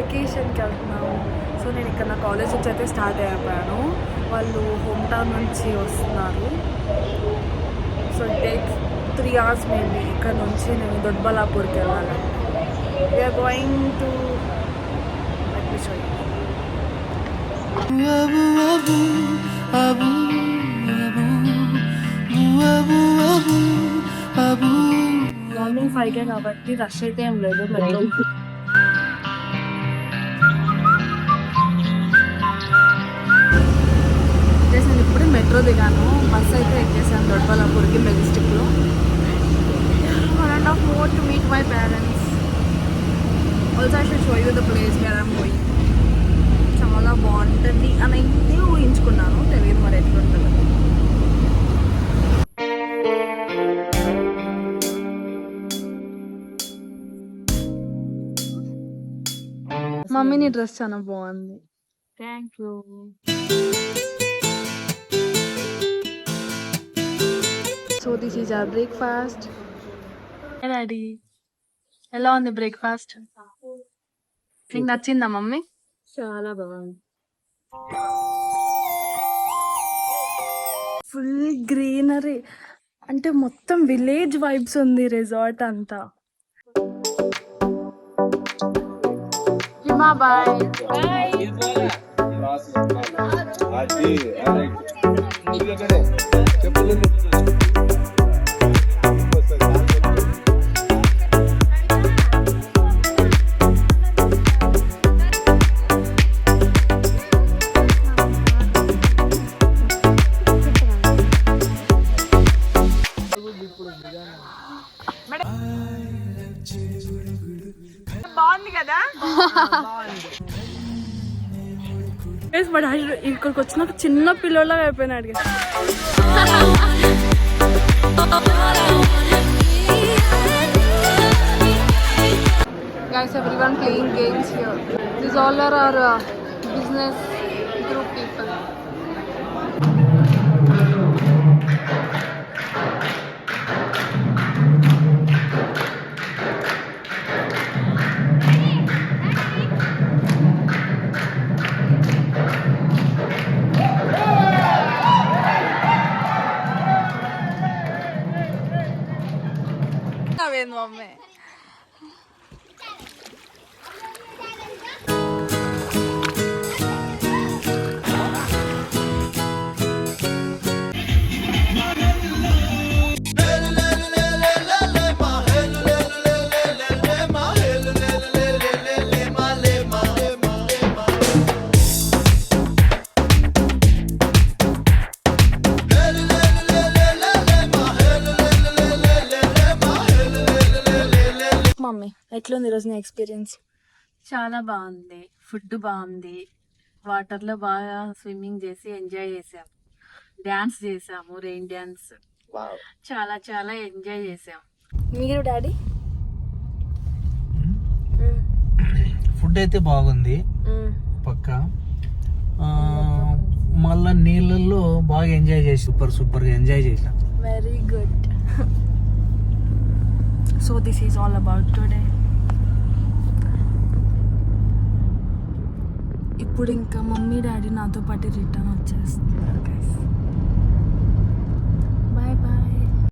వెకేషన్కి వెళ్తున్నాము. సో నేను ఇక్కడ నా కాలేజ్ నుంచి అయితే స్టార్ట్ అయిపోయాను. వాళ్ళు హోమ్ టౌన్ నుంచి వస్తున్నారు. So it takes 3 hours maybe ఇక్కడ నుంచి నేను దొడ్బలాపూర్కి వెళ్ళాలి. వీఆర్ గోయింగ్ టు మార్నింగ్ 5 కాబట్టి రష్ అయితే ఏం లేదు. మెట్రో నేను ఇప్పుడు మెట్రో దిగాను. బస్ అయితే ఎక్కేసాను దొడ్బలాపూర్కి మెజెస్టిక్లో. 1.5 more to meet my parents. Also I should show you the place where I'm going. చాలా బాగుంటుంది అని అయితే ఊహించుకున్నాను, తెలియదు మరి ఎట్లుంటుందో. మమ్మీ నీ డ్రెస్ చాలా బాగుంది. Thank you. So this is our breakfast. Daddy ఎలా ఉంది బ్రేక్ఫాస్ట్? నీకు నచ్చిందా మమ్మీ? చాలా బాగుంది. ఫుల్ గ్రీనరీ, అంటే మొత్తం విలేజ్ వైబ్స్ ఉంది రిసార్ట్ అంతా. Bye bye. బాగుంది కదా? బట్ ఇక్కడికి వచ్చినాక చిన్న పిల్లోలాగా అయిపోయినాడు. Guys, everyone playing games here. These all are our business group people. Aven mame. Mummy ఎట్లుంది ఈరోజు నీ ఎక్స్పీరియన్స్? చాలా బాగుంది. ఫుడ్ బాగుంది. వాటర్లో బాగా స్విమ్మింగ్ చేసి ఎంజాయ్ చేసాము. డ్యాన్స్ చేసాము, రెయిన్ డ్యాన్స్. చాలా చాలా ఎంజాయ్ చేసాము. మీరు డాడీ? ఫుడ్ అయితే బాగుంది పక్క. మళ్ళా నీళ్ళల్లో బాగా ఎంజాయ్ చేసి సూపర్గా ఎంజాయ్ చేసాం. Very good. So this is all about today. ఇప్పుడు ఇంకా మమ్మీ డాడీ నాతో పాటు రిటర్న్ వచ్చేస్తున్నారు guys.